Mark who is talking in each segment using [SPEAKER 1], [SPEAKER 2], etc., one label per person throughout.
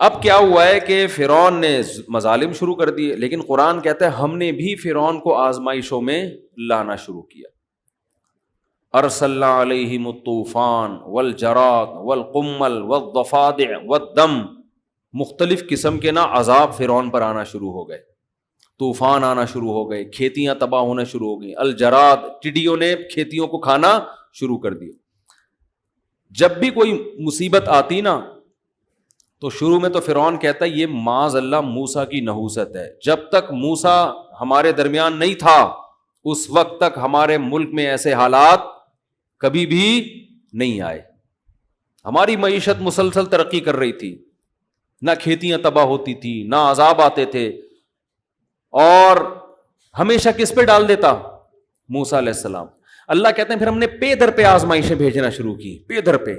[SPEAKER 1] اب کیا ہوا ہے کہ فرعون نے مظالم شروع کر دیے، لیکن قرآن کہتا ہے ہم نے بھی فرعون کو آزمائشوں میں لانا شروع کیا. ارسلنا علیہم الطوفان والجراد والقمل والضفادع والدم، مختلف قسم کے نا عذاب فرعون پر آنا شروع ہو گئے، طوفان آنا شروع ہو گئے، کھیتیاں تباہ ہونا شروع ہو گئی، الجراد ٹڈیوں نے کھیتیوں کو کھانا شروع کر دیا. جب بھی کوئی مصیبت آتی نا تو شروع میں تو فرعون کہتا ہے یہ معاذ اللہ موسیٰ کی نحوست ہے، جب تک موسیٰ ہمارے درمیان نہیں تھا اس وقت تک ہمارے ملک میں ایسے حالات کبھی بھی نہیں آئے، ہماری معیشت مسلسل ترقی کر رہی تھی، نہ کھیتیاں تباہ ہوتی تھی، نہ عذاب آتے تھے. اور ہمیشہ کس پہ ڈال دیتا؟ موسیٰ علیہ السلام. اللہ کہتے ہیں پھر ہم نے پے در پہ آزمائشیں بھیجنا شروع کی، پے در پہ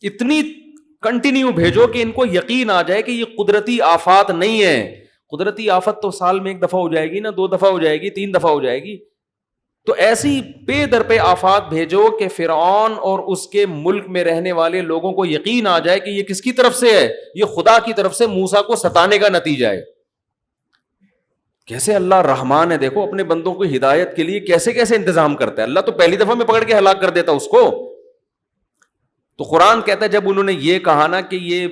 [SPEAKER 1] اتنی کنٹینیو بھیجو کہ ان کو یقین آ جائے کہ یہ قدرتی آفات نہیں ہے. قدرتی آفت تو سال میں 1 دفعہ ہو جائے گی نا، 2 دفعہ ہو جائے گی، 3 دفعہ ہو جائے گی. تو ایسی پے در پہ آفات بھیجو کہ فرعون اور اس کے ملک میں رہنے والے لوگوں کو یقین آ جائے کہ یہ کس کی طرف سے ہے، یہ خدا کی طرف سے موسیٰ کو ستانے کا نتیجہ ہے. کیسے اللہ رحمان ہے، دیکھو اپنے بندوں کو ہدایت کے لیے کیسے کیسے انتظام کرتا ہے. اللہ تو پہلی دفعہ میں پکڑ کے ہلاک کر دیتا اس کو. تو قرآن کہتا ہے جب انہوں نے یہ کہا نا کہ یہ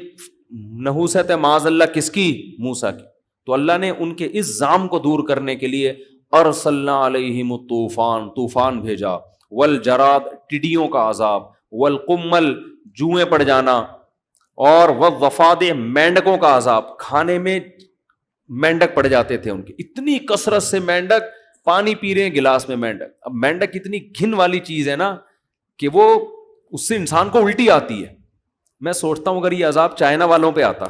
[SPEAKER 1] نحوست ہے معاذ اللہ کس کی؟ موسیٰ کی، تو اللہ نے ان کے اس ظام کو دور کرنے کے لیے ارسلنا علیہم الطوفان، طوفان بھیجا، والجراد ٹڈیوں کا عذاب، والقمل جوئیں پڑ جانا، اور والضفادع مینڈکوں کا عذاب. کھانے میں مینڈک پڑ جاتے تھے ان کے، اتنی کثرت سے مینڈک، پانی پی رہے ہیں گلاس میں مینڈک. اب مینڈک اتنی گھن والی چیز ہے نا کہ وہ اس سے انسان کو الٹی آتی ہے. میں سوچتا ہوں اگر یہ عذاب چائنا والوں پہ آتا،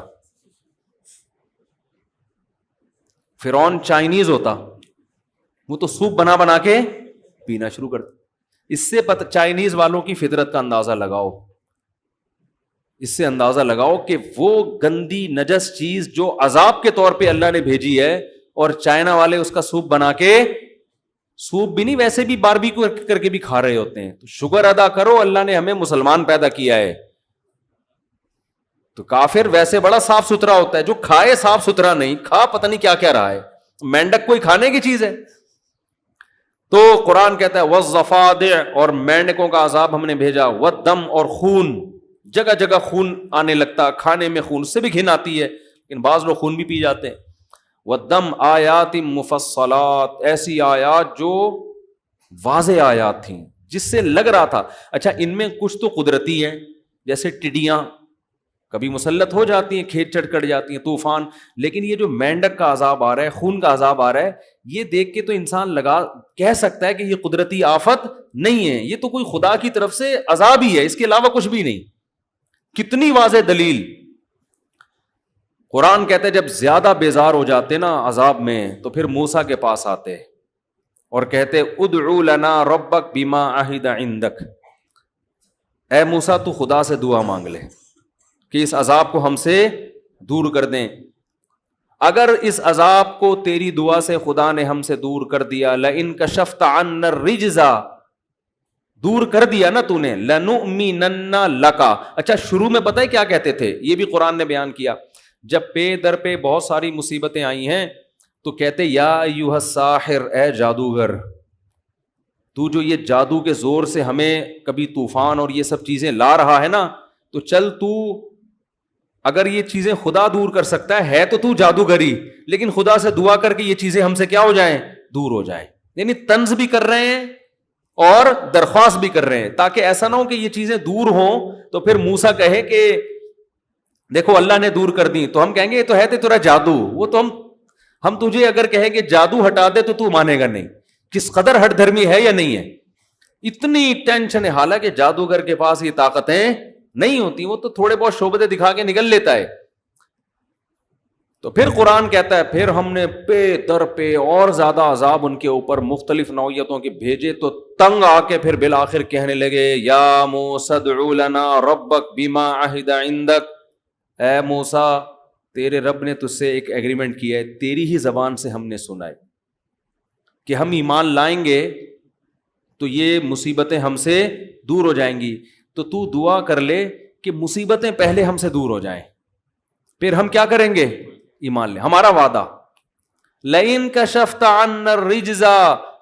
[SPEAKER 1] فرعون چائنیز ہوتا، وہ تو سوپ بنا بنا کے پینا شروع کرتا. اس سے پتہ چائنیز والوں کی فطرت کا اندازہ لگاؤ، اس سے اندازہ لگاؤ کہ وہ گندی نجس چیز جو عذاب کے طور پہ اللہ نے بھیجی ہے، اور چائنا والے اس کا سوپ بنا کے، سوپ بھی نہیں ویسے بھی باربیکیو کر کے بھی کھا رہے ہوتے ہیں. تو شکر ادا کرو اللہ نے ہمیں مسلمان پیدا کیا ہے. تو کافر ویسے بڑا صاف ستھرا ہوتا ہے، جو کھائے صاف ستھرا نہیں، کھا پتہ نہیں کیا کیا رہا ہے. مینڈک کوئی کھانے کی چیز ہے؟ تو قرآن کہتا ہے والضفادع، اور مینڈکوں کا عذاب ہم نے بھیجا، والدم، اور خون، جگہ جگہ خون آنے لگتا، کھانے میں خون سے بھی گھن آتی ہے لیکن بعض لوگ خون بھی پی جاتے ہیں. والدم آیات مفصلات، ایسی آیات جو واضح آیات تھیں جس سے لگ رہا تھا اچھا ان میں کچھ تو قدرتی ہیں، جیسے ٹڈیاں کبھی مسلط ہو جاتی ہیں، کھیت چڑھ کر جاتی ہیں، طوفان، لیکن یہ جو مینڈک کا عذاب آ رہا ہے، خون کا عذاب آ رہا ہے، یہ دیکھ کے تو انسان کہہ سکتا ہے کہ یہ قدرتی آفت نہیں ہے، یہ تو کوئی خدا کی طرف سے عذاب ہی ہے، اس کے علاوہ کچھ بھی نہیں. کتنی واضح دلیل. قرآن کہتے ہیں جب زیادہ بیزار ہو جاتے نا عذاب میں تو پھر موسیٰ کے پاس آتے اور کہتے ادعو لنا ربک بما عہد عندک، اے موسیٰ تو خدا سے دعا مانگ لے کہ اس عذاب کو ہم سے دور کر دیں. اگر اس عذاب کو تیری دعا سے خدا نے ہم سے دور کر دیا، لئن کشفت عنا الرجز، دور کر دیا نا تو نے، لنؤمنن لکا. اچھا شروع میں پتہ ہے کیا کہتے تھے؟ یہ بھی قرآن نے بیان کیا. جب پے در پہ بہت ساری مصیبتیں آئی ہیں تو کہتے یا ایھا الساحر، اے جادوگر، تو جو یہ جادو کے زور سے ہمیں کبھی طوفان اور یہ سب چیزیں لا رہا ہے نا، تو چل تو اگر یہ چیزیں خدا دور کر سکتا ہے تو جادوگری، لیکن خدا سے دعا کر کے یہ چیزیں ہم سے کیا ہو جائیں؟ دور ہو جائیں. یعنی طنز بھی کر رہے ہیں اور درخواست بھی کر رہے ہیں تاکہ ایسا نہ ہو کہ یہ چیزیں دور ہوں تو پھر موسیٰ کہے کہ دیکھو اللہ نے دور کر دی، تو ہم کہیں گے یہ تو ہے تیرا جادو. وہ تو ہم تجھے اگر کہیں کہ جادو ہٹا دے تو مانے گا نہیں. کس قدر ہٹ دھرمی ہے یا نہیں ہے. اتنی ٹینشن ہے، حالانکہ جادوگر کے پاس یہ طاقتیں نہیں ہوتی، وہ تو تھوڑے بہت شعبدے دکھا کے نکل لیتا ہے. تو پھر قرآن کہتا ہے پھر ہم نے پے در پہ اور زیادہ عذاب ان کے اوپر مختلف نوعیتوں کے بھیجے، تو تنگ آ کے پھر بالآخر کہنے لگے یا موسیٰ ادع لنا ربک بما عہد عندک، اے موسیٰ تیرے رب نے تجھ سے ایک ایگریمنٹ کیا ہے، تیری ہی زبان سے ہم نے سنا ہے کہ ہم ایمان لائیں گے تو یہ مصیبتیں ہم سے دور ہو جائیں گی. تو دعا کر لے کہ مصیبتیں پہلے ہم سے دور ہو جائیں، پھر ہم کیا کریں گے؟ ایمان لیں. ہمارا وعدہ لئن کشفت عنا الرجز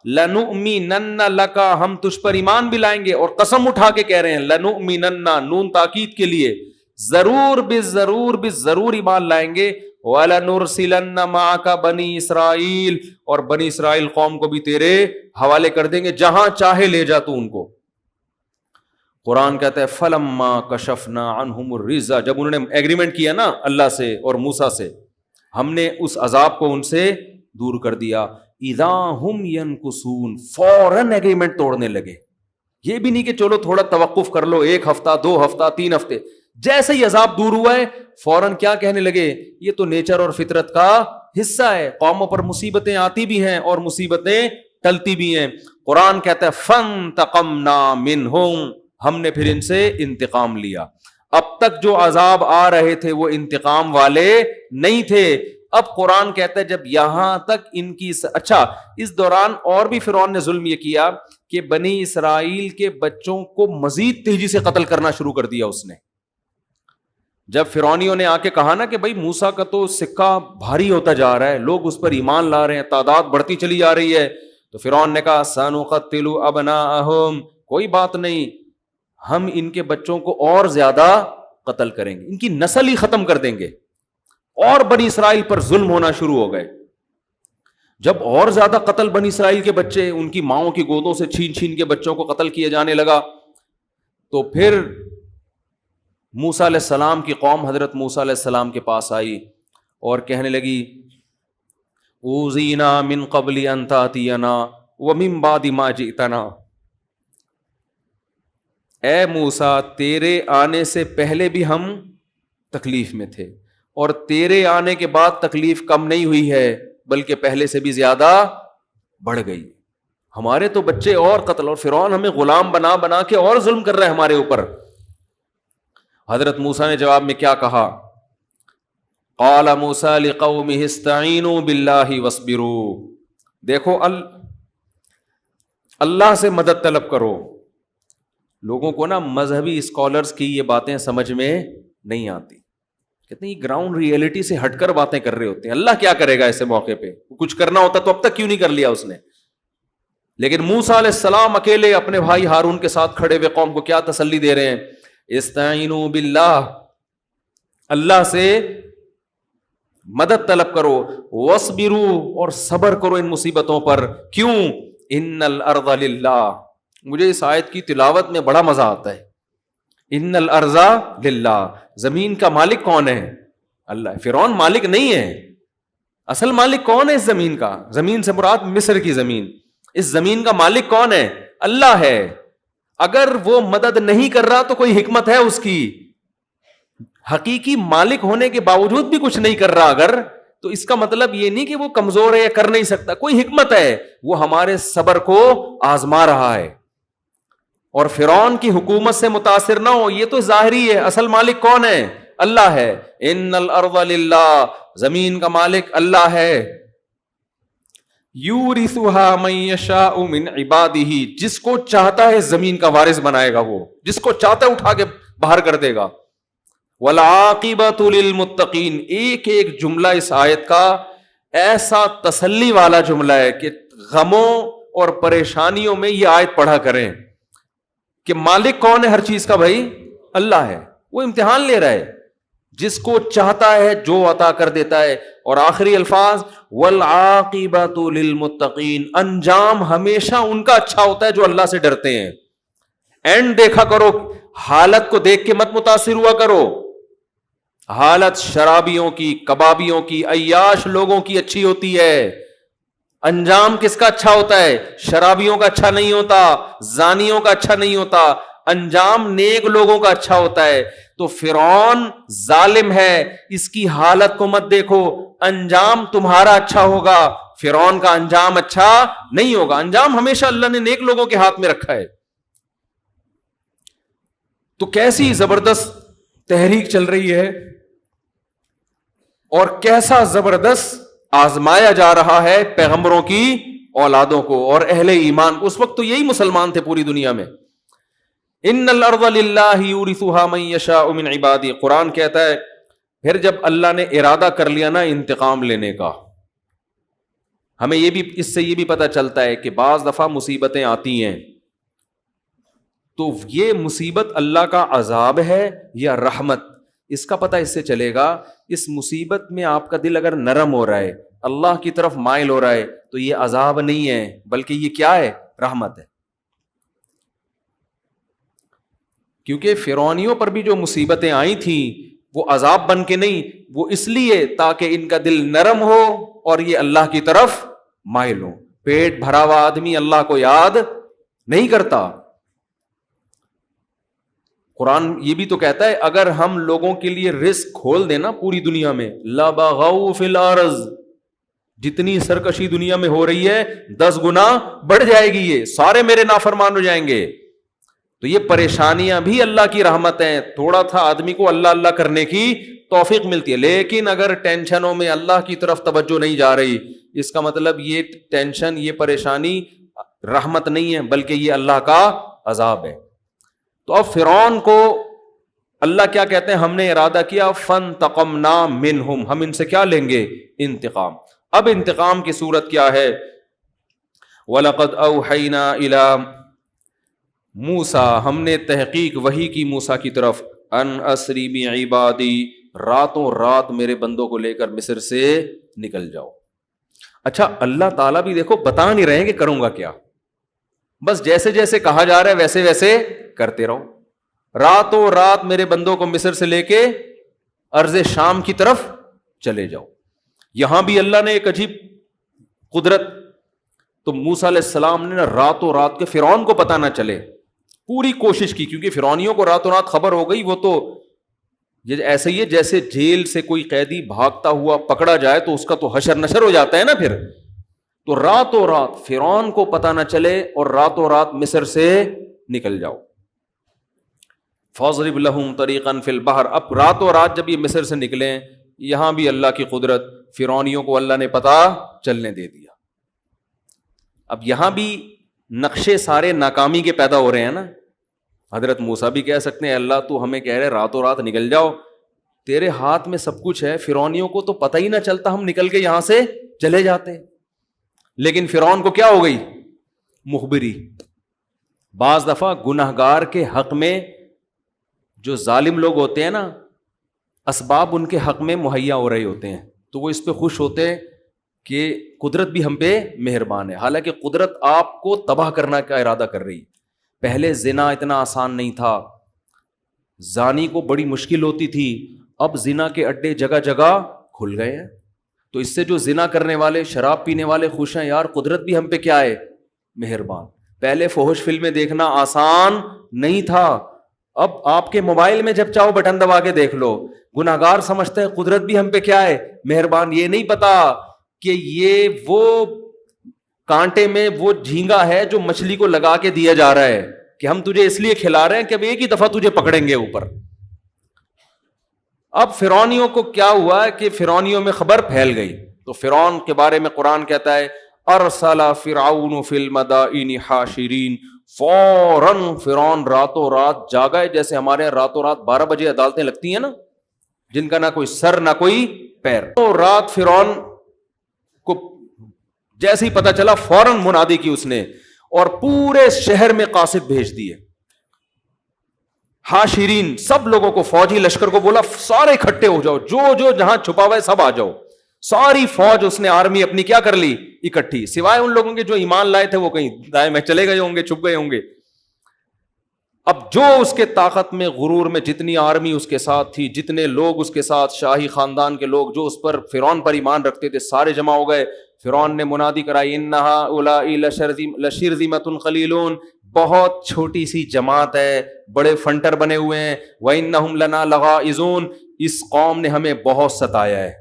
[SPEAKER 1] لنؤمنن لک، ہم تجھ پر ایمان بھی لائیں گے. اور قسم اٹھا کے کہہ رہے ہیں لنؤمنن، نون تاکید کے لیے، ضرور بالضرور ایمان لائیں گے. وَلَنُرْسِلَنَّ مَعَكَ بَنِي اسرائیل، اور بنی اسرائیل قوم کو بھی تیرے حوالے کر دیں گے، جہاں چاہے لے جا تو ان کو. قرآن کہتا ہے فَلَمَّا كَشَفْنَا عَنْهُمُ الرِّجْزَ، جب انہوں نے ایگریمنٹ کیا نا اللہ سے اور موسیٰ سے، ہم نے اس عذاب کو ان سے دور کر دیا. اِذَا هُمْ يَنْكُثُونَ، فوراً ایگریمنٹ توڑنے لگے. یہ بھی نہیں کہ چلو تھوڑا توقف کر لو، 1 ہفتہ 2 ہفتہ 3 ہفتے. جیسے ہی عذاب دور ہوا ہے فوراً کیا کہنے لگے؟ یہ تو نیچر اور فطرت کا حصہ ہے، قوموں پر مصیبتیں آتی بھی ہیں اور مصیبتیں ٹلتی بھی ہیں. قرآن کہتا ہے فَانْتَقَمْنَا مِنْهُمْ، ہم نے پھر ان سے انتقام لیا. اب تک جو عذاب آ رہے تھے وہ انتقام والے نہیں تھے. اب قرآن کہتا ہے جب یہاں تک ان کی اچھا، اس دوران اور بھی فرعون نے ظلم یہ کیا کہ بنی اسرائیل کے بچوں کو مزید تیزی سے قتل کرنا شروع کر دیا اس نے. جب فرعونیوں نے آ کے کہا نا کہ بھائی موسیٰ کا تو سکہ بھاری ہوتا جا رہا ہے، لوگ اس پر ایمان لا رہے ہیں، تعداد بڑھتی چلی جا رہی ہے، تو فرعون نے کہا سَنُقَتِّلُ أَبْنَاءَهُمْ، کوئی بات نہیں، ہم ان کے بچوں کو اور زیادہ قتل کریں گے، ان کی نسل ہی ختم کر دیں گے. اور بنی اسرائیل پر ظلم ہونا شروع ہو گئے. جب اور زیادہ قتل بنی اسرائیل کے بچے ان کی ماؤں کی گودوں سے چھین چھین کے بچوں کو قتل کیے جانے لگا، تو پھر موسیٰ علیہ السلام کی قوم حضرت موسیٰ علیہ السلام کے پاس آئی اور کہنے لگی اوذینا من قبل ان تاتینا ومن بعد ما جئتنا، اے موسیٰ تیرے آنے سے پہلے بھی ہم تکلیف میں تھے، اور تیرے آنے کے بعد تکلیف کم نہیں ہوئی ہے بلکہ پہلے سے بھی زیادہ بڑھ گئی. ہمارے تو بچے اور قتل، اور فرعون ہمیں غلام بنا بنا کے اور ظلم کر رہا ہے ہمارے اوپر. حضرت موسیٰ نے جواب میں کیا کہا؟ قال موسیٰ لقومہ استعینوا باللہ واصبروا، دیکھو اللہ سے مدد طلب کرو. لوگوں کو نا مذہبی اسکالرز کی یہ باتیں سمجھ میں نہیں آتی، کہتے ہیں یہ گراؤنڈ ریئلٹی سے ہٹ کر باتیں کر رہے ہوتے ہیں. اللہ کیا کرے گا ایسے موقع پہ؟ کچھ کرنا ہوتا تو اب تک کیوں نہیں کر لیا اس نے؟ لیکن موسیٰ علیہ السلام اکیلے اپنے بھائی ہارون کے ساتھ کھڑے ہوئے قوم کو کیا تسلی دے رہے ہیں؟ استعینوا باللہ، اللہ سے مدد طلب کرو، واصبروا، اور صبر کرو ان مصیبتوں پر. کیوں؟ ان الارض للہ. مجھے اس آیت کی تلاوت میں بڑا مزہ آتا ہے. ان الارض للہ، زمین کا مالک کون ہے؟ اللہ. فرعون مالک نہیں ہے، اصل مالک کون ہے اس زمین کا؟ زمین سے مراد مصر کی زمین. اس زمین کا مالک کون ہے؟ اللہ ہے. اگر وہ مدد نہیں کر رہا تو کوئی حکمت ہے اس کی. حقیقی مالک ہونے کے باوجود بھی کچھ نہیں کر رہا اگر، تو اس کا مطلب یہ نہیں کہ وہ کمزور ہے یا کر نہیں سکتا، کوئی حکمت ہے. وہ ہمارے صبر کو آزما رہا ہے. اور فرعون کی حکومت سے متاثر نہ ہو، یہ تو ظاہری ہے. اصل مالک کون ہے؟ اللہ ہے. ان الارض للہ، زمین کا مالک اللہ ہے. یورثھا من یشاء من عبادہ، جس کو چاہتا ہے زمین کا وارث بنائے گا، وہ جس کو چاہتا ہے اٹھا کے باہر کر دے گا. والعاقبۃ للمتقین، ایک ایک جملہ اس آیت کا ایسا تسلی والا جملہ ہے کہ غموں اور پریشانیوں میں یہ آیت پڑھا کریں کہ مالک کون ہے ہر چیز کا؟ بھائی اللہ ہے. وہ امتحان لے رہا ہے، جس کو چاہتا ہے جو عطا کر دیتا ہے. اور آخری الفاظ والعاقبۃ للمتقین، انجام ہمیشہ ان کا اچھا ہوتا ہے جو اللہ سے ڈرتے ہیں. اینڈ دیکھا کرو، حالت کو دیکھ کے مت متاثر ہوا کرو. حالت شرابیوں کی، کبابیوں کی، عیاش لوگوں کی اچھی ہوتی ہے. انجام کس کا اچھا ہوتا ہے؟ شرابیوں کا اچھا نہیں ہوتا، زانیوں کا اچھا نہیں ہوتا. انجام نیک لوگوں کا اچھا ہوتا ہے. تو فرعون ظالم ہے، اس کی حالت کو مت دیکھو، انجام تمہارا اچھا ہوگا، فرعون کا انجام اچھا نہیں ہوگا. انجام ہمیشہ اللہ نے نیک لوگوں کے ہاتھ میں رکھا ہے. تو کیسی زبردست تحریک چل رہی ہے اور کیسا زبردست آزمایا جا رہا ہے پیغمبروں کی اولادوں کو اور اہل ایمان. اس وقت تو یہی مسلمان تھے پوری دنیا میں. ان الارض للہ یورثھا من یشاء من عبادہ. قرآن کہتا ہے پھر جب اللہ نے ارادہ کر لیا نا انتقام لینے کا، ہمیں یہ بھی اس سے یہ بھی پتہ چلتا ہے کہ بعض دفعہ مصیبتیں آتی ہیں تو یہ مصیبت اللہ کا عذاب ہے یا رحمت، اس کا پتہ اس سے چلے گا، اس مصیبت میں آپ کا دل اگر نرم ہو رہا ہے، اللہ کی طرف مائل ہو رہا ہے، تو یہ عذاب نہیں ہے بلکہ یہ کیا ہے؟ رحمت ہے. کیونکہ فرعونیوں پر بھی جو مصیبتیں آئی تھیں وہ عذاب بن کے نہیں، وہ اس لیے تاکہ ان کا دل نرم ہو اور یہ اللہ کی طرف مائل ہو. پیٹ بھرا ہوا آدمی اللہ کو یاد نہیں کرتا. قرآن یہ بھی تو کہتا ہے اگر ہم لوگوں کے لیے رزق کھول دینا پوری دنیا میں، لَبَغَوْا فِي الْأَرْضِ، جتنی سرکشی دنیا میں ہو رہی ہے 10 گنا بڑھ جائے گی، یہ سارے میرے نافرمان ہو جائیں گے. تو یہ پریشانیاں بھی اللہ کی رحمت ہیں. تھوڑا تھا آدمی کو اللہ اللہ کرنے کی توفیق ملتی ہے، لیکن اگر ٹینشنوں میں اللہ کی طرف توجہ نہیں جا رہی، اس کا مطلب یہ ٹینشن، یہ پریشانی رحمت نہیں ہے بلکہ یہ اللہ کا عذاب ہے. تو اب فرعون کو اللہ کیا کہتے ہیں؟ ہم نے ارادہ کیا فَانْتَقَمْنَا مِنْهُمْ، ہم ان سے کیا لیں گے؟ انتقام. اب انتقام کی صورت کیا ہے؟ وَلَقَدْ أَوْحَيْنَا إِلَىٰ موسیٰ، ہم نے تحقیق وحی کی موسیٰ کی طرف، ان اسری بعبادی، راتوں رات میرے بندوں کو لے کر مصر سے نکل جاؤ. اچھا اللہ تعالیٰ بھی دیکھو بتا نہیں رہے ہیں کہ کروں گا کیا، بس جیسے جیسے کہا جا رہا ہے ویسے ویسے کرتے رہو. راتوں رات میرے بندوں کو مصر سے لے کے ارض شام کی طرف چلے جاؤ. یہاں بھی اللہ نے ایک عجیب قدرت، تو موسیٰ علیہ السلام نے راتوں رات کے فرعون کو پتہ نہ چلے پوری کوشش کی، کیونکہ فرعونیوں کو راتوں رات خبر ہو گئی. وہ تو یہ ایسے ہی ہے جیسے جیل سے کوئی قیدی بھاگتا ہوا پکڑا جائے تو اس کا تو حشر نشر ہو جاتا ہے نا پھر. تو راتوں رات فرعون کو پتہ نہ چلے اور راتوں رات مصر سے نکل جاؤ. فَاضْرِبْ لَهُمْ طَرِيقًا فِي الْبَحْرِ، اب راتوں رات جب یہ مصر سے نکلیں، یہاں بھی اللہ کی قدرت، فرعونیوں کو اللہ نے پتہ چلنے دے دیا. اب یہاں بھی نقشے سارے ناکامی کے پیدا ہو رہے ہیں نا. حضرت موسیٰ بھی کہہ سکتے ہیں اللہ تو ہمیں کہہ رہے راتوں رات نکل جاؤ، تیرے ہاتھ میں سب کچھ ہے، فرعونیوں کو تو پتہ ہی نہ چلتا، ہم نکل کے یہاں سے چلے جاتے. لیکن فرعون کو کیا ہو گئی؟ مخبری. بعض دفعہ گنہگار کے حق میں جو ظالم لوگ ہوتے ہیں نا، اسباب ان کے حق میں مہیا ہو رہے ہوتے ہیں تو وہ اس پہ خوش ہوتے ہیں کہ قدرت بھی ہم پہ مہربان ہے. حالانکہ قدرت آپ کو تباہ کرنا کا ارادہ کر رہی. پہلے زنا اتنا آسان نہیں تھا، زانی کو بڑی مشکل ہوتی تھی، اب زنا کے اڈے جگہ جگہ کھل گئے ہیں. تو اس سے جو زنا کرنے والے، شراب پینے والے خوش ہیں، یار قدرت بھی ہم پہ کیا ہے؟ مہربان. پہلے فحش فلمیں دیکھنا آسان نہیں تھا، اب آپ کے موبائل میں جب چاہو بٹن دبا کے دیکھ لو. گناہگار سمجھتے ہیں قدرت بھی ہم پہ کیا ہے؟ مہربان. یہ نہیں پتا کہ یہ وہ کانٹے میں وہ جھینگا ہے جو مچھلی کو لگا کے دیا جا رہا ہے کہ ہم تجھے اس لیے کھلا رہے ہیں کہ اب ایک ہی دفعہ تجھے پکڑیں گے اوپر. اب فرعونیوں کو کیا ہوا کہ فرعونیوں میں خبر پھیل گئی. تو فرعون کے بارے میں قرآن کہتا ہے ارسل فرعون فی المدائن حاشرین، فوراً فرعون راتوں رات جاگا ہے. جیسے ہمارے راتوں رات 12 بجے عدالتیں لگتی ہیں نا، جن کا نہ کوئی سر نہ کوئی پیر. تو رات فرعون کو جیسے ہی پتا چلا فوراً منادی کی اس نے، اور پورے شہر میں قاصد بھیج دیے. حاشرین، سب لوگوں کو، فوجی لشکر کو بولا سارے اکٹھے ہو جاؤ، جو جہاں چھپا ہوا ہے سب آ جاؤ. ساری فوج اس نے آرمی اپنی کیا کر لی؟ اکٹھی. سوائے ان لوگوں کے جو ایمان لائے تھے وہ کہیں دائیں میں چلے گئے ہوں گے، چھپ گئے ہوں گے. اب جو اس کے طاقت میں، غرور میں، جتنی آرمی اس کے ساتھ تھی، جتنے لوگ اس کے ساتھ، شاہی خاندان کے لوگ جو اس پر فرعون پر ایمان رکھتے تھے، سارے جمع ہو گئے. فرعون نے منادی کرائی ان هؤلاء لشرذمۃ قلیلون، بہت چھوٹی سی جماعت ہے، بڑے فنٹر بنے ہوئے ہیں. وانہم لنا لغائظون، اس قوم نے ہمیں بہت ستایا ہے.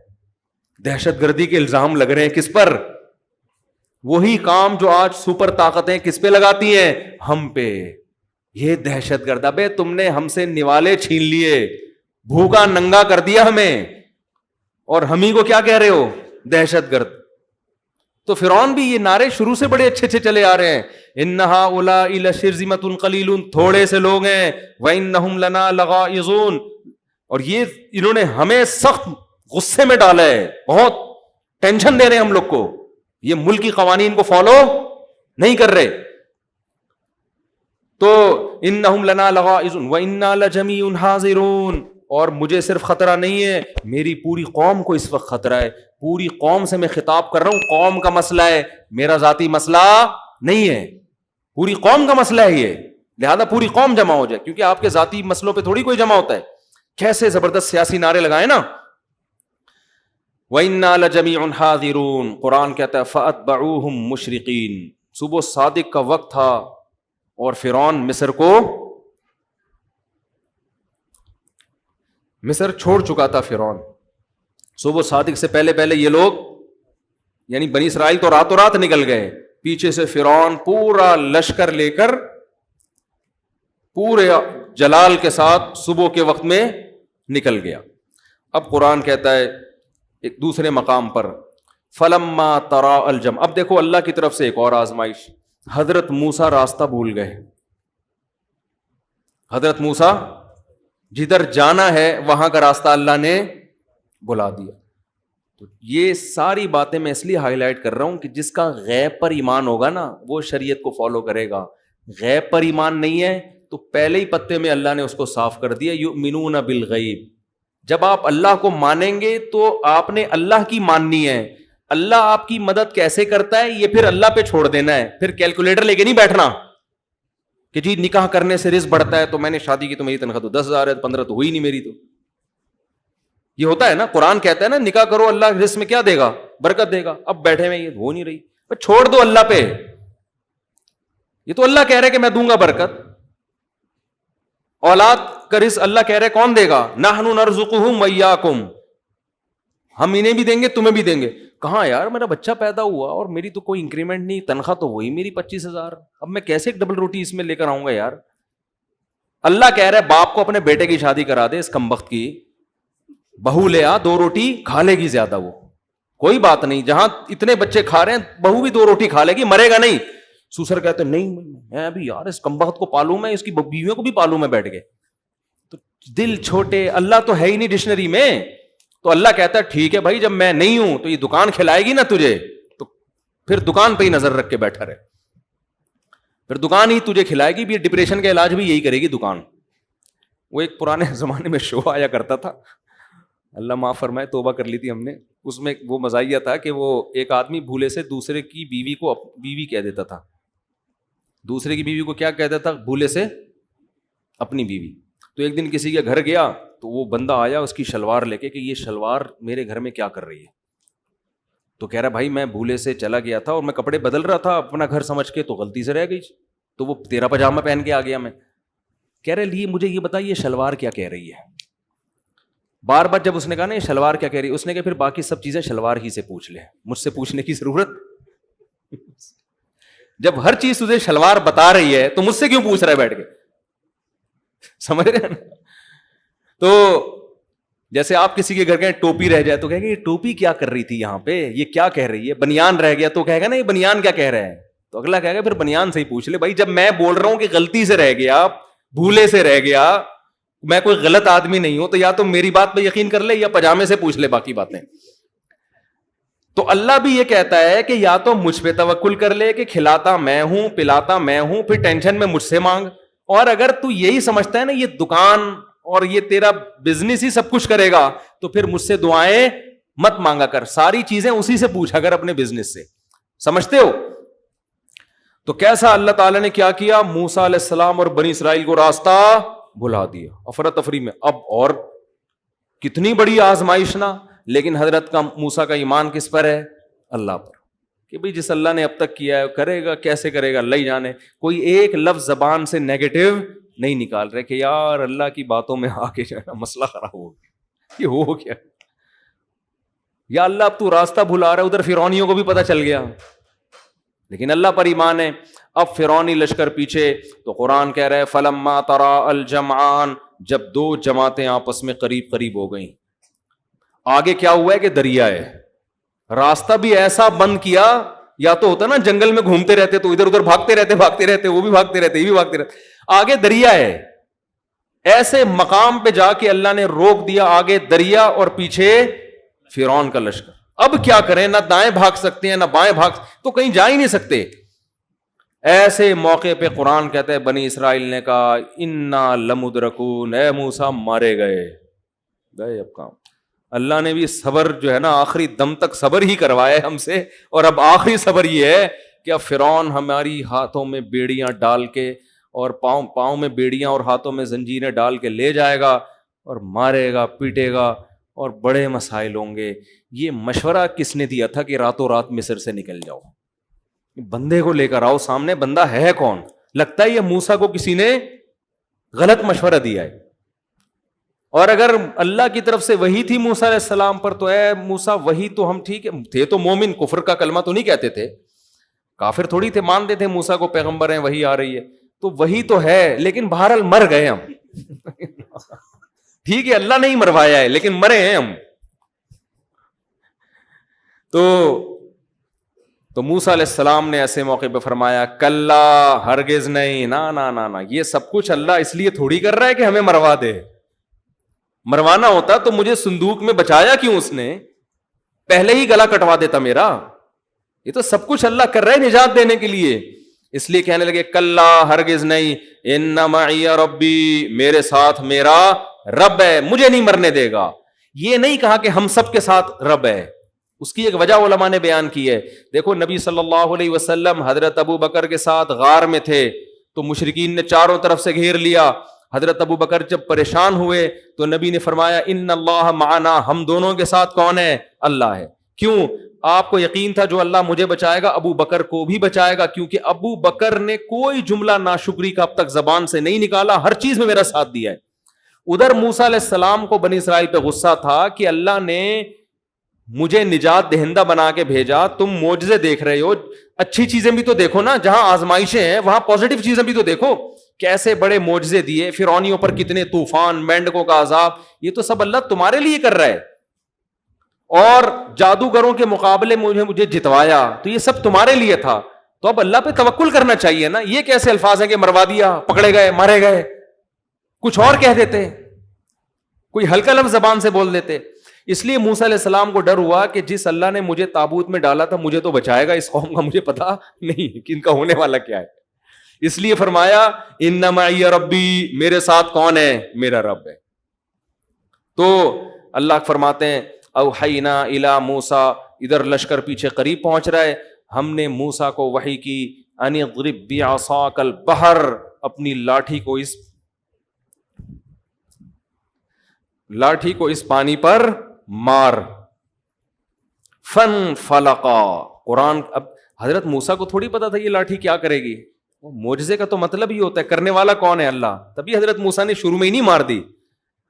[SPEAKER 1] دہشت گردی کے الزام لگ رہے ہیں کس پر؟ وہی کام جو آج سپر طاقتیں کس پہ لگاتی ہیں؟ ہم پہ. یہ دہشت گرد، ابے تم نے ہم سے نوالے چھین لیے، بھوکا ننگا کر دیا ہمیں، اور ہم ہی کو کیا کہہ رہے ہو؟ دہشت گرد. تو فرعون بھی یہ نعرے شروع سے بڑے اچھے اچھے چلے آ رہے ہیں. ان هؤلاء لشرذمۃ قلیلون، تھوڑے سے لوگ ہیں. وانہم لنا لغائظون، اور یہ انہوں نے ہمیں سخت غصے میں ڈالا ہے, بہت ٹینشن دے رہے ہیں ہم لوگ کو, یہ ملک کی قوانین کو فالو نہیں کر رہے. تو انہم لنا لغائظون وانا لجمیع حاضرون, اور مجھے صرف خطرہ نہیں ہے, میری پوری قوم کو اس وقت خطرہ ہے. پوری قوم سے میں خطاب کر رہا ہوں, قوم کا مسئلہ ہے, میرا ذاتی مسئلہ نہیں ہے, پوری قوم کا مسئلہ ہے یہ, لہذا پوری قوم جمع ہو جائے, کیونکہ آپ کے ذاتی مسئلوں پہ تھوڑی کوئی جمع ہوتا ہے. کیسے زبردست سیاسی نعرے لگائے نا. وَإِنَّا لَجَمِيعٌ حَاذِرُونَ, قرآن کہتا ہے فَأَتْبَعُوهُمْ مُشْرِقِينَ. صبح صادق کا وقت تھا اور فرعون مصر چھوڑ چکا تھا. فرعون صبح صادق سے پہلے یہ لوگ یعنی بنی اسرائیل تو راتوں رات نکل گئے, پیچھے سے فرعون پورا لشکر لے کر پورے جلال کے ساتھ صبح کے وقت میں نکل گیا. اب قرآن کہتا ہے ایک دوسرے مقام پر فلما ترا الجمع. اب دیکھو اللہ کی طرف سے ایک اور آزمائش. حضرت موسیٰ راستہ بھول گئے. حضرت موسیٰ جدھر جانا ہے وہاں کا راستہ اللہ نے بلا دیا. تو یہ ساری باتیں میں اس لیے ہائی لائٹ کر رہا ہوں کہ جس کا غیب پر ایمان ہوگا نا وہ شریعت کو فالو کرے گا. غیب پر ایمان نہیں ہے تو پہلے ہی پتے میں اللہ نے اس کو صاف کر دیا, یؤمنون بالغیب. جب آپ اللہ کو مانیں گے تو آپ نے اللہ کی ماننی ہے. اللہ آپ کی مدد کیسے کرتا ہے یہ پھر اللہ پہ چھوڑ دینا ہے. پھر کیلکولیٹر لے کے نہیں بیٹھنا کہ جی نکاح کرنے سے رزق بڑھتا ہے, تو میں نے شادی کی تو میری تنخواہ تو 10,000 ہے, 15 تو ہوئی نہیں میری. تو یہ ہوتا ہے نا, قرآن کہتا ہے نا نکاح کرو اللہ رزق میں کیا دے گا, برکت دے گا. اب بیٹھے میں یہ ہو نہیں رہی, چھوڑ دو اللہ پہ. یہ تو اللہ کہہ رہے کہ میں دوں گا برکت. اولاد کا رزق اللہ کہہ رہے کون دے گا, نحن نرزقہم وایاکم, ہم انہیں بھی دیں گے تمہیں بھی دیں گے. کہاں یار میرا بچہ پیدا ہوا اور میری تو کوئی انکریمنٹ نہیں, تنخواہ تو وہی میری 25,000, اب میں کیسے ایک ڈبل روٹی اس میں لے کر آؤں گا یار. اللہ کہہ رہا ہے باپ کو اپنے بیٹے کی شادی کرا دے, اس کمبخت کی بہو لے آ, 2 روٹی کھا لے گی زیادہ, وہ کوئی بات نہیں. جہاں اتنے بچے کھا رہے ہیں بہو بھی 2 روٹی کھا لے گی, مرے گا نہیں. سوسر کہتے نہیں میں ابھی یار اس کمبخت کو پالوں, میں اس کی بیویوں کو بھی پالوں میں بیٹھ کے. تو دل چھوٹے, اللہ تو ہے ہی نہیں ڈکشنری میں. تو اللہ کہتا ہے ٹھیک ہے بھائی, جب میں نہیں ہوں تو یہ دکان کھلائے گی نا تجھے, تو پھر دکان پہ ہی نظر رکھ کے بیٹھا رہے, پھر دکان ہی تجھے کھلائے گی. بھی ڈپریشن کا علاج بھی یہی کرے گی دکان. وہ ایک پرانے زمانے میں شو آیا کرتا تھا, اللہ معاف فرمائے, توبہ کر لی تھی ہم نے. اس میں وہ مزاحیہ تھا کہ وہ ایک آدمی بھولے سے دوسرے کی بیوی کو بیوی کہہ دیتا تھا. دوسرے کی بیوی کو کیا کہتا تھا, بھولے سے اپنی بیوی. تو ایک دن کسی کے گھر گیا تو وہ بندہ آیا اس کی شلوار لے کے کہ یہ شلوار میرے گھر میں کیا کر رہی ہے. تو کہہ رہا بھائی میں بھولے سے چلا گیا تھا اور میں کپڑے بدل رہا تھا اپنا گھر سمجھ کے, تو غلطی سے رہ گئی, تو وہ تیرا پاجامہ پہن کے آ گیا میں. کہہ رہے لیے مجھے یہ بتا یہ شلوار کیا کہہ رہی ہے. بار بار جب اس نے کہا نا یہ شلوار کیا کہہ رہی ہے, اس نے کہا پھر باقی سب چیزیں شلوار ہی سے پوچھ لے, مجھ سے پوچھنے کی ضرورت. جب ہر چیز تجھے شلوار بتا رہی ہے تو مجھ سے کیوں پوچھ رہا ہے بیٹھ کے, سمجھ رہے ہیں نا. تو جیسے آپ کسی کے گھر گئے ٹوپی رہ جائے تو کہے گا یہ ٹوپی کیا کر رہی تھی یہاں پہ, یہ کیا کہہ رہی ہے. بنیان رہ گیا تو کہے گا نا یہ بنیان کیا کہہ رہا ہے, تو اگلا کہے گا پھر بنیان سے ہی پوچھ لے. بھائی جب میں بول رہا ہوں کہ غلطی سے رہ گیا, بھولے سے رہ گیا, میں کوئی غلط آدمی نہیں ہوں, تو یا تو میری بات پہ یقین کر لے یا پاجامے سے پوچھ لے باقی باتیں. تو اللہ بھی یہ کہتا ہے کہ یا تو مجھ پہ توکل کر لے کہ کھلاتا میں ہوں پلاتا میں ہوں, پھر ٹینشن میں مجھ سے مانگ. اور اگر تو یہی سمجھتا ہے نا یہ دکان اور یہ تیرا بزنس ہی سب کچھ کرے گا, تو پھر مجھ سے دعائیں مت مانگا کر, ساری چیزیں اسی سے پوچھا کر اپنے بزنس سے. سمجھتے ہو؟ تو کیسا اللہ تعالیٰ نے کیا کیا, موسیٰ علیہ السلام اور بنی اسرائیل کو راستہ بھلا دیا افراتفری میں. اب اور کتنی بڑی آزمائش نا, لیکن حضرت کا موسیٰ کا ایمان کس پر ہے, اللہ پر, کہ بھئی جس اللہ نے اب تک کیا ہے کرے گا, کیسے کرے گا اللہ ہی جانے. کوئی ایک لفظ زبان سے نیگیٹو نہیں نکال رہے کہ یار اللہ کی باتوں میں آ کے جو ہے نا مسئلہ خراب ہو گیا, یہ ہو گیا, یا اللہ اب تو راستہ بھلا رہا ہے. ادھر فرعونیوں کو بھی پتہ چل گیا, لیکن اللہ پر ایمان ہے. اب فرعونی لشکر پیچھے, تو قرآن کہہ رہے فلما ترا الجمعان, جب 2 جماعتیں آپس میں قریب قریب ہو گئیں. آگے کیا ہوا ہے کہ دریا ہے, راستہ بھی ایسا بند کیا, یا تو ہوتا نا جنگل میں گھومتے رہتے تو ادھر ادھر بھاگتے رہتے, وہ بھی بھاگتے رہتے, یہ بھی بھاگتے رہتے, آگے دریا ہے. ایسے مقام پہ جا کے اللہ نے روک دیا, آگے دریا اور پیچھے فرعون کا لشکر. اب کیا کریں, نہ دائیں بھاگ سکتے ہیں نہ بائیں بھاگ, تو کہیں جا ہی نہیں سکتے. ایسے موقع پہ قرآن کہتا ہے بنی اسرائیل نے کہا انا لمدرکون, اے موسیٰ مارے گئے اب کام. اللہ نے بھی صبر جو ہے نا آخری دم تک صبر ہی کروایا ہم سے, اور اب آخری صبر یہ ہے کہ اب فرعون ہماری ہاتھوں میں بیڑیاں ڈال کے اور پاؤں میں بیڑیاں اور ہاتھوں میں زنجیریں ڈال کے لے جائے گا اور مارے گا پیٹے گا اور بڑے مسائل ہوں گے. یہ مشورہ کس نے دیا تھا کہ راتوں رات مصر سے نکل جاؤ؟ بندے کو لے کر آؤ سامنے, بندہ ہے کون؟ لگتا ہے یہ موسیٰ کو کسی نے غلط مشورہ دیا ہے. اور اگر اللہ کی طرف سے وحی تھی موسیٰ علیہ السلام پر تو اے موسیٰ وحی تو ہم ٹھیک ہے تھے تو مومن, کفر کا کلمہ تو نہیں کہتے تھے, کافر تھوڑی تھے, مانتے تھے موسیٰ کو پیغمبر ہیں, وحی آ رہی ہے, تو وہی تو ہے, لیکن بہرحال مر گئے ہم. ٹھیک ہے اللہ نہیں مروایا ہے لیکن مرے ہیں ہم. تو موسیٰ علیہ السلام نے ایسے موقع پہ فرمایا کلا, ہرگز نہیں, نا, یہ سب کچھ اللہ اس لیے تھوڑی کر رہا ہے کہ ہمیں مروا دے. مروانا ہوتا تو مجھے صندوق میں بچایا کیوں اس نے, پہلے ہی گلا کٹوا دیتا میرا. یہ تو سب کچھ اللہ کر رہا ہے نجات دینے کے لیے. اس لیے کہنے لگے کلا, ہرگز نہیں, ان معی ربی, میرے ساتھ میرا رب ہے, مجھے نہیں مرنے دے گا. یہ نہیں کہا کہ ہم سب کے ساتھ رب ہے. اس کی ایک وجہ علماء نے بیان کی ہے. دیکھو نبی صلی اللہ علیہ وسلم حضرت ابو بکر کے ساتھ غار میں تھے تو مشرکین نے چاروں طرف سے گھیر لیا. حضرت ابو بکر جب پریشان ہوئے تو نبی نے فرمایا ان اللہ معنا, ہم دونوں کے ساتھ کون ہے؟ اللہ ہے. کیوں؟ آپ کو یقین تھا جو اللہ مجھے بچائے گا ابو بکر کو بھی بچائے گا, کیونکہ ابو بکر نے کوئی جملہ ناشکری کا اب تک زبان سے نہیں نکالا, ہر چیز میں میرا ساتھ دیا ہے. ادھر موسیٰ علیہ السلام کو بنی اسرائیل پہ غصہ تھا کہ اللہ نے مجھے نجات دہندہ بنا کے بھیجا, تم معجزے دیکھ رہے ہو, اچھی چیزیں بھی تو دیکھو نا, جہاں آزمائشیں ہیں وہاں پازیٹیو چیزیں بھی تو دیکھو. کیسے بڑے معجزے دیے, فرعونیوں پر کتنے طوفان, مینڈکوں کا عذاب, یہ تو سب اللہ تمہارے لیے کر رہا ہے. اور جادوگروں کے مقابلے مجھے جتوایا, تو یہ سب تمہارے لیے تھا. تو اب اللہ پہ توکل کرنا چاہیے نا. یہ کیسے الفاظ ہیں کہ مروا دیا, پکڑے گئے, مارے گئے, کچھ اور کہہ دیتے, کوئی ہلکا لفظ زبان سے بول دیتے. اس لیے موسیٰ علیہ السلام کو ڈر ہوا کہ جس اللہ نے مجھے تابوت میں ڈالا تھا مجھے تو بچائے گا, اس قوم کا مجھے پتا نہیں کہ ان کا ہونے والا کیا ہے. اس لیے فرمایا ان معی ربی, میرے ساتھ کون ہے؟ میرا رب ہے. تو اللہ فرماتے ہیں اوحینا الی موسیٰ, ادھر لشکر پیچھے قریب پہنچ رہا ہے, ہم نے موسیٰ کو وحی کی ان اضرب بعصاک البحر, اپنی لاٹھی کو اس پانی پر مار. فن فلقا, قرآن, اب حضرت موسیٰ کو تھوڑی پتا تھا یہ لاٹھی کیا کرے گی, معجزے کا تو مطلب ہی ہوتا ہے کرنے والا کون ہے اللہ. تبھی حضرت موسیٰ نے شروع میں ہی نہیں مار دی.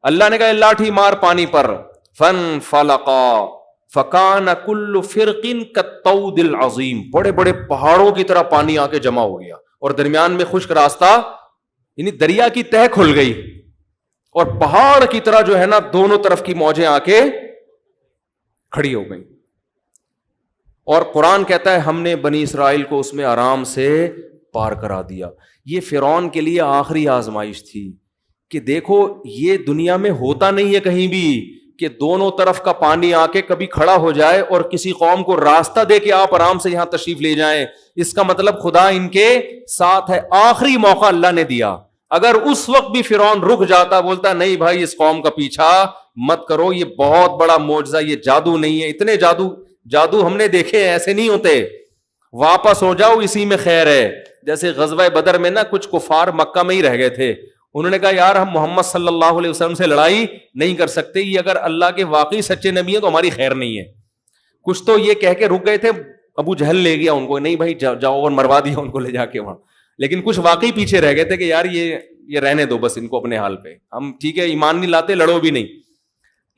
[SPEAKER 1] اللہ نے کہا لاٹھی مار پانی پر, فن فلقا فکان کل فرق کالطود العظیم, بڑے بڑے پہاڑوں کی طرح پانی آ کے جمع ہو گیا اور درمیان میں خشک راستہ, یعنی دریا کی تہ کھل گئی اور پہاڑ کی طرح جو ہے نا دونوں طرف کی موجیں آ کے کھڑی ہو گئی. اور قرآن کہتا ہے ہم نے بنی اسرائیل کو اس میں آرام سے پار کرا دیا. یہ فرعون کے لیے آخری آزمائش تھی کہ دیکھو یہ دنیا میں ہوتا نہیں ہے کہیں بھی کہ دونوں طرف کا پانی آ کے کبھی کھڑا ہو جائے اور کسی قوم کو راستہ دے کے آپ آرام سے یہاں تشریف لے جائیں. اس کا مطلب خدا ان کے ساتھ ہے. آخری موقع اللہ نے دیا. اگر اس وقت بھی فرعون رک جاتا, بولتا نہیں بھائی اس قوم کا پیچھا مت کرو, یہ بہت بڑا معجزہ, یہ جادو نہیں ہے, اتنے جادو ہم نے دیکھے ہیں, ایسے نہیں ہوتے, واپس ہو جاؤ, اسی میں خیر ہے. جیسے غزوہ بدر میں نا کچھ کفار مکہ میں ہی رہ گئے تھے, انہوں نے کہا یار ہم محمد صلی اللہ علیہ وسلم سے لڑائی نہیں کر سکتے, یہ اگر اللہ کے واقعی سچے نبی ہیں تو ہماری خیر نہیں ہے. کچھ تو یہ کہہ کے رک گئے تھے, ابو جہل لے گیا ان کو, نہیں بھائی جاؤ, اور مروا دیا ان کو لے جا کے وہاں. لیکن کچھ واقعی پیچھے رہ گئے تھے کہ یار یہ رہنے دو بس ان کو اپنے حال پہ, ہم ٹھیک ہے ایمان نہیں لاتے, لڑو بھی نہیں.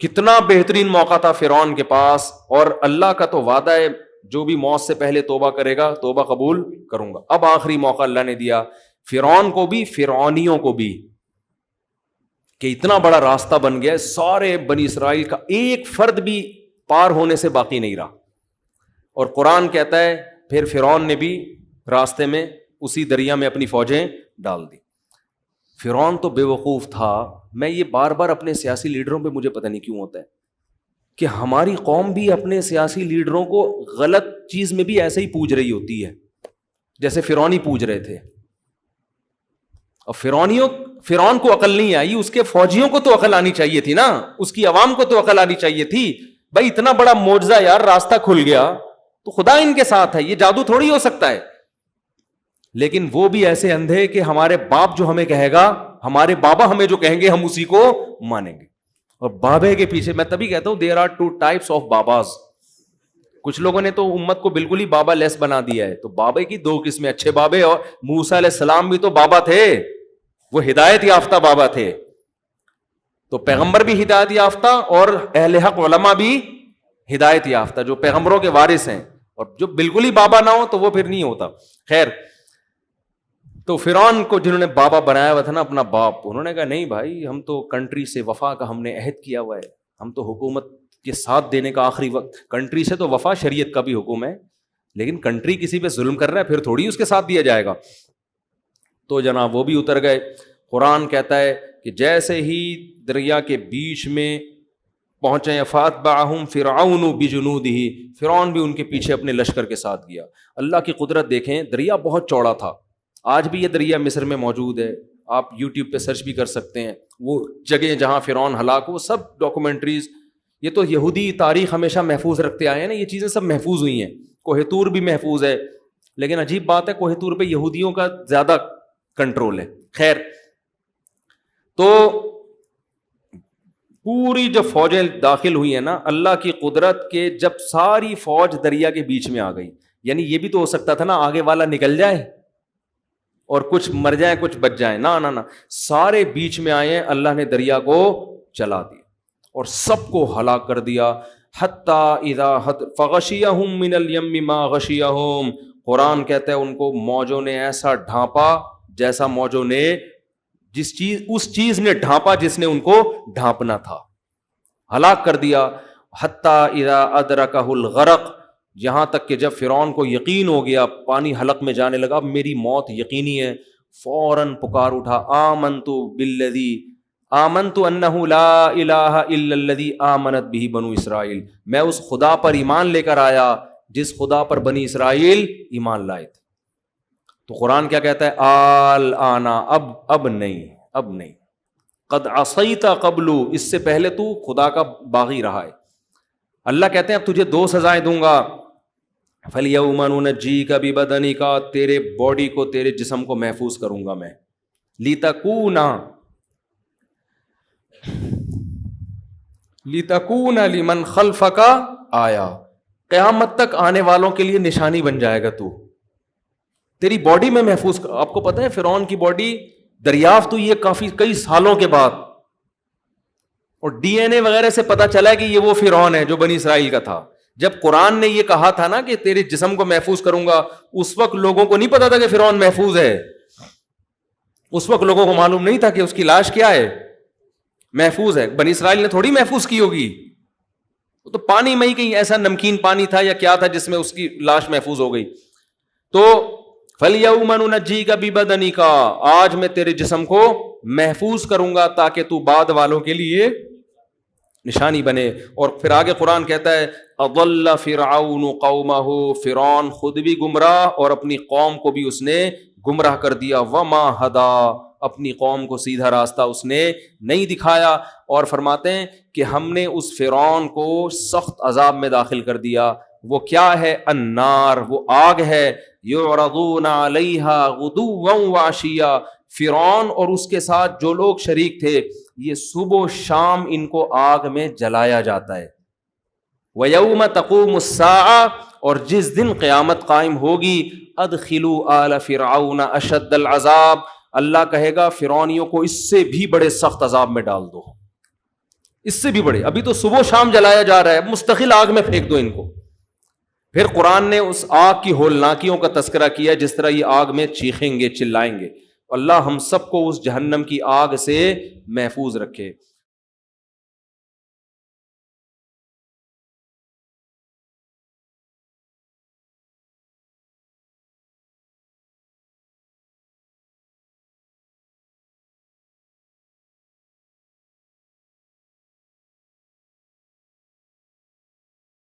[SPEAKER 1] کتنا بہترین موقع تھا فرعون کے پاس, اور اللہ کا تو وعدہ ہے جو بھی موت سے پہلے توبہ کرے گا توبہ قبول کروں گا. اب آخری موقع اللہ نے دیا فرعون کو بھی, فرعونیوں کو بھی, کہ اتنا بڑا راستہ بن گیا, سارے بنی اسرائیل کا ایک فرد بھی پار ہونے سے باقی نہیں رہا. اور قرآن کہتا ہے پھر فرعون نے بھی راستے میں اسی دریا میں اپنی فوجیں ڈال دی. فرعون تو بے وقوف تھا. میں یہ بار بار اپنے سیاسی لیڈروں پہ مجھے پتہ نہیں کیوں ہوتا ہے کہ ہماری قوم بھی اپنے سیاسی لیڈروں کو غلط چیز میں بھی ایسے ہی پوج رہی ہوتی ہے جیسے فرعون ہی پوج رہے تھے. اور فرعون کو عقل نہیں آئی, اس کے فوجیوں کو تو عقل آنی چاہیے تھی نا, اس کی عوام کو تو عقل آنی چاہیے تھی. بھائی اتنا بڑا معجزہ یار, راستہ کھل گیا تو خدا ان کے ساتھ ہے, یہ جادو تھوڑی ہو سکتا ہے. لیکن وہ بھی ایسے اندھے کہ ہمارے باپ جو ہمیں کہے گا, ہمارے بابا ہمیں جو کہیں گے ہم اسی کو مانیں گے. اور بابے کے پیچھے, میں تبھی کہتا ہوں there are two types of babas. کچھ لوگوں نے تو امت کو بالکل ہی بابا لیس بنا دیا ہے. تو بابے کی دو قسمیں, اچھے بابے, اور موسیٰ علیہ السلام بھی تو بابا تھے, وہ ہدایت یافتہ بابا تھے. تو پیغمبر بھی ہدایت یافتہ اور اہل حق علماء بھی ہدایت یافتہ, جو پیغمبروں کے وارث ہیں. اور جو بالکل ہی بابا نہ ہو تو وہ پھر نہیں ہوتا. خیر, تو فرعون کو جنہوں نے بابا بنایا ہوا تھا نا, اپنا باپ, انہوں نے کہا نہیں بھائی, ہم تو کنٹری سے وفا کا ہم نے عہد کیا ہوا ہے, ہم تو حکومت کے ساتھ دینے کا آخری وقت. کنٹری سے تو وفا, شریعت کا بھی حکم ہے, لیکن کنٹری کسی پہ ظلم کر رہا ہے پھر تھوڑی اس کے ساتھ دیا جائے گا. تو جناب وہ بھی اتر گئے. قرآن کہتا ہے کہ جیسے ہی دریا کے بیچ میں پہنچے, فاتبعہم فرعون بجنودہ, فرعون بھی ان کے پیچھے اپنے لشکر کے ساتھ گیا. اللہ کی قدرت دیکھیں, دریا بہت چوڑا تھا. آج بھی یہ دریا مصر میں موجود ہے, آپ یوٹیوب پہ سرچ بھی کر سکتے ہیں. وہ جگہیں جہاں فرعون ہلاک ہو, سب ڈاکومنٹریز, یہ تو یہودی تاریخ ہمیشہ محفوظ رکھتے آئے ہیں نا, یہ چیزیں سب محفوظ ہوئی ہیں. کوہ طور بھی محفوظ ہے, لیکن عجیب بات ہے کوہ طور پہ یہودیوں کا زیادہ کنٹرول ہے. خیر, تو پوری جو فوجیں داخل ہوئی ہیں نا, اللہ کی قدرت کے, جب ساری فوج دریا کے بیچ میں آ گئی, یعنی یہ بھی تو ہو سکتا تھا نا آگے والا نکل جائے اور کچھ مر جائیں کچھ بچ جائیں, نہ سارے بیچ میں آئے ہیں. اللہ نے دریا کو چلا دیا اور سب کو ہلاک کر دیا. حتی اذا فغشیہم من الیم ما غشیہم, قرآن کہتا ہے ان کو موجوں نے ایسا ڈھانپا جیسا موجوں نے اس چیز نے ڈھانپا جس نے ان کو ڈھانپنا تھا, ہلاک کر دیا. حتی اذا ادرکہ الغرق, یہاں تک کہ جب فرعون کو یقین ہو گیا, پانی حلق میں جانے لگا, اب میری موت یقینی ہے, فوراً پکار اٹھا, آمنت انہ لا الہ الا الذی آمنت بہ بنو اسرائیل, میں اس خدا پر ایمان لے کر آیا جس خدا پر بنی اسرائیل ایمان لائے تھے. تو قرآن کیا کہتا ہے, آنا, اب نہیں, قد عصیت قبل, اس سے پہلے تو خدا کا باغی رہا ہے. اللہ کہتے ہیں اب تجھے دو سزائیں دوں گا. فَالْيَوْمَ نُنَجِّيكَ بِبَدَنِكَ, تیرے باڈی کو, تیرے جسم کو محفوظ کروں گا میں. لِتَكُونَ لِمَنْ خَلْفَكَ آیا, قیامت تک آنے والوں کے لیے نشانی بن جائے گا تو, تیری باڈی میں محفوظ. آپ کو پتہ ہے فرعون کی باڈی دریافت ہوئی ہے کئی سالوں کے بعد, اور ڈی این اے وغیرہ سے پتا چلا کہ یہ وہ فرعون ہے جو بنی اسرائیل کا تھا. جب قرآن نے یہ کہا تھا نا کہ تیرے جسم کو محفوظ کروں گا, اس وقت لوگوں کو نہیں پتا تھا کہ فرعون محفوظ ہے. اس وقت لوگوں کو معلوم نہیں تھا کہ اس کی لاش کیا ہے, محفوظ ہے. بنی اسرائیل نے تھوڑی محفوظ کی ہوگی, وہ تو پانی میں ہی کہیں ایسا نمکین پانی تھا یا کیا تھا جس میں اس کی لاش محفوظ ہو گئی. تو فَالْيَوْمَ نُنَجِّيكَ بِبَدَنِكَ, آج میں تیرے جسم کو محفوظ کروں گا تاکہ تو بعد والوں کے لیے نشانی بنے. اور پھر آگے قرآن کہتا ہے اضل فرعون قومہ, فرعون خود بھی گمراہ اور اپنی قوم کو بھی اس نے گمراہ کر دیا. وما ہدا, اپنی قوم کو سیدھا راستہ اس نے نہیں دکھایا. اور فرماتے ہیں کہ ہم نے اس فرعون کو سخت عذاب میں داخل کر دیا. وہ کیا ہے, النار, وہ آگ ہے. یعرضون علیہا غدوا وعشیا, فرعون اور اس کے ساتھ جو لوگ شریک تھے, یہ صبح و شام ان کو آگ میں جلایا جاتا ہے. وَيَوْمَ تَقُومُ السَّاعَةُ, اور جس دن قیامت قائم ہوگی, أَدْخِلُوا آلَ فِرْعَوْنَ أَشَدَّ الْعَذَابِ, اللہ کہے گا فرعونیوں کو اس سے بھی بڑے سخت عذاب میں ڈال دو, اس سے بھی بڑے. ابھی تو صبح و شام جلایا جا رہا ہے, مستقل آگ میں پھینک دو ان کو. پھر قرآن نے اس آگ کی ہولناکیوں کا تذکرہ کیا, جس طرح یہ آگ میں چیخیں گے, چلائیں گے. اللہ ہم سب کو اس جہنم کی آگ سے محفوظ رکھے.